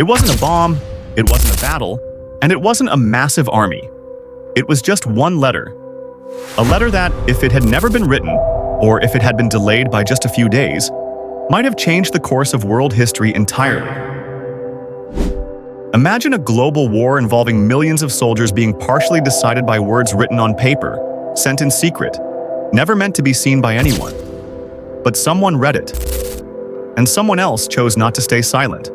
It wasn't a bomb, it wasn't a battle, and it wasn't a massive army. It was just one letter. A letter that, if it had never been written, or if it had been delayed by just a few days, might have changed the course of world history entirely. Imagine a global war involving millions of soldiers being partially decided by words written on paper, sent in secret, never meant to be seen by anyone. But someone read it, and someone else chose not to stay silent.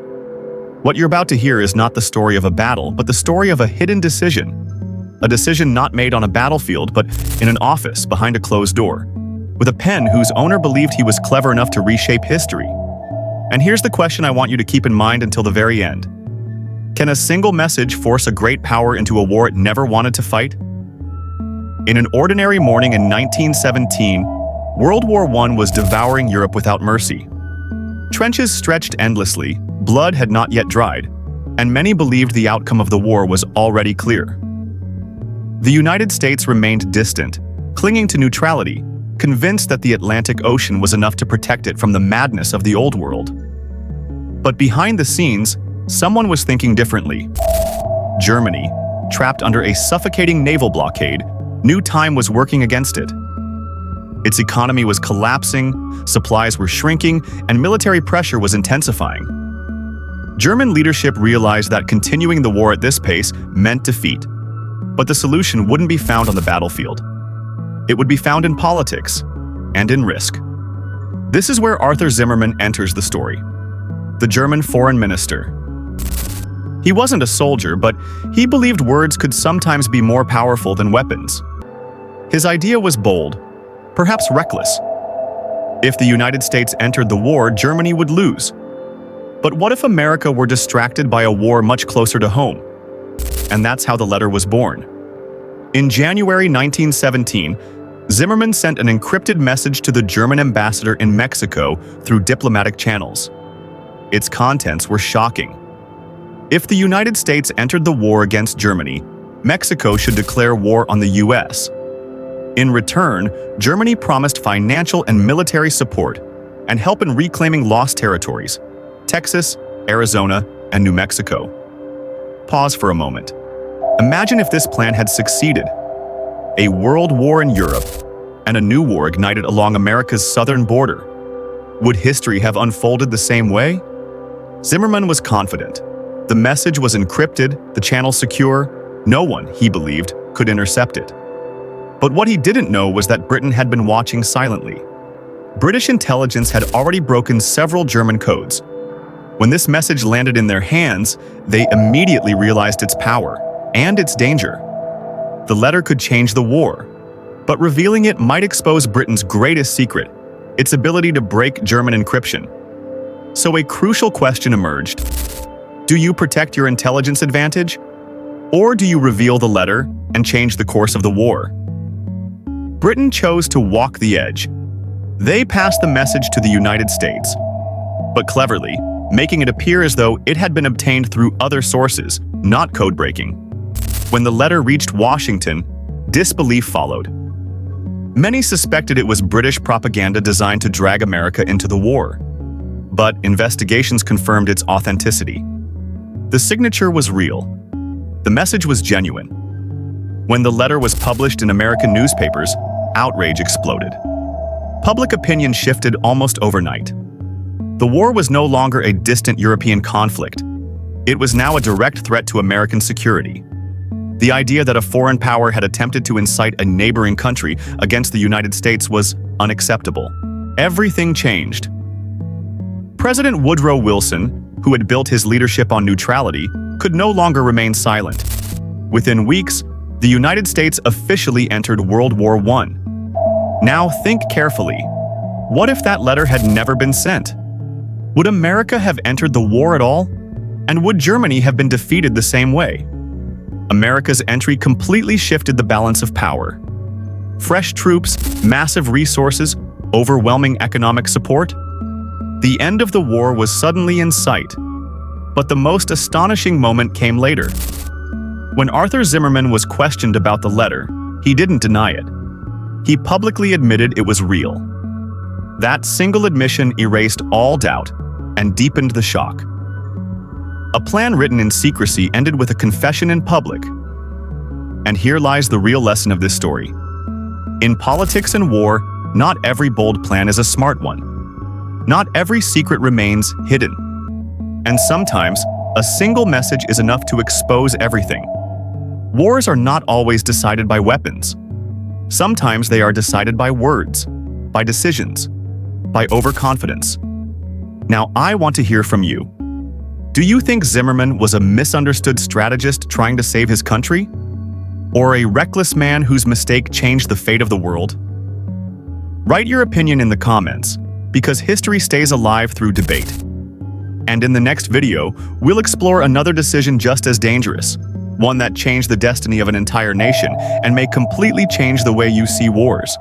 What you're about to hear is not the story of a battle, but the story of a hidden decision. A decision not made on a battlefield, but in an office behind a closed door, with a pen whose owner believed he was clever enough to reshape history. And here's the question I want you to keep in mind until the very end. Can a single message force a great power into a war it never wanted to fight? In an ordinary morning in 1917, World War I was devouring Europe without mercy. Trenches stretched endlessly, blood had not yet dried, and many believed the outcome of the war was already clear. The United States remained distant, clinging to neutrality, convinced that the Atlantic Ocean was enough to protect it from the madness of the Old World. But behind the scenes, someone was thinking differently. Germany, trapped under a suffocating naval blockade, knew time was working against it. Its economy was collapsing, supplies were shrinking, and military pressure was intensifying. German leadership realized that continuing the war at this pace meant defeat. But the solution wouldn't be found on the battlefield. It would be found in politics and in risk. This is where Arthur Zimmermann enters the story. The German foreign minister. He wasn't a soldier, but he believed words could sometimes be more powerful than weapons. His idea was bold, perhaps reckless. If the United States entered the war, Germany would lose. But what if America were distracted by a war much closer to home? And that's how the letter was born. In January 1917, Zimmermann sent an encrypted message to the German ambassador in Mexico through diplomatic channels. Its contents were shocking. If the United States entered the war against Germany, Mexico should declare war on the US. In return, Germany promised financial and military support and help in reclaiming lost territories: Texas, Arizona, and New Mexico. Pause for a moment. Imagine if this plan had succeeded. A world war in Europe and a new war ignited along America's southern border. Would history have unfolded the same way? Zimmermann was confident. The message was encrypted, the channel secure. No one, he believed, could intercept it. But what he didn't know was that Britain had been watching silently. British intelligence had already broken several German codes. When this message landed in their hands, they immediately realized its power and its danger. The letter could change the war, but revealing it might expose Britain's greatest secret, its ability to break German encryption. So a crucial question emerged. Do you protect your intelligence advantage? Or do you reveal the letter and change the course of the war? Britain chose to walk the edge. They passed the message to the United States, but cleverly, making it appear as though it had been obtained through other sources, not code-breaking. When the letter reached Washington, disbelief followed. Many suspected it was British propaganda designed to drag America into the war. But investigations confirmed its authenticity. The signature was real. The message was genuine. When the letter was published in American newspapers, outrage exploded. Public opinion shifted almost overnight. The war was no longer a distant European conflict. It was now a direct threat to American security. The idea that a foreign power had attempted to incite a neighboring country against the United States was unacceptable. Everything changed. President Woodrow Wilson, who had built his leadership on neutrality, could no longer remain silent. Within weeks, the United States officially entered World War I. Now think carefully. What if that letter had never been sent? Would America have entered the war at all? And would Germany have been defeated the same way? America's entry completely shifted the balance of power. Fresh troops, massive resources, overwhelming economic support. The end of the war was suddenly in sight. But the most astonishing moment came later. When Arthur Zimmermann was questioned about the letter, he didn't deny it. He publicly admitted it was real. That single admission erased all doubt and deepened the shock. A plan written in secrecy ended with a confession in public. And here lies the real lesson of this story. In politics and war, not every bold plan is a smart one. Not every secret remains hidden. And sometimes, a single message is enough to expose everything. Wars are not always decided by weapons. Sometimes they are decided by words, by decisions, by overconfidence. Now, I want to hear from you. Do you think Zimmerman was a misunderstood strategist trying to save his country? Or a reckless man whose mistake changed the fate of the world? Write your opinion in the comments, because history stays alive through debate. And in the next video, we'll explore another decision just as dangerous, one that changed the destiny of an entire nation and may completely change the way you see wars.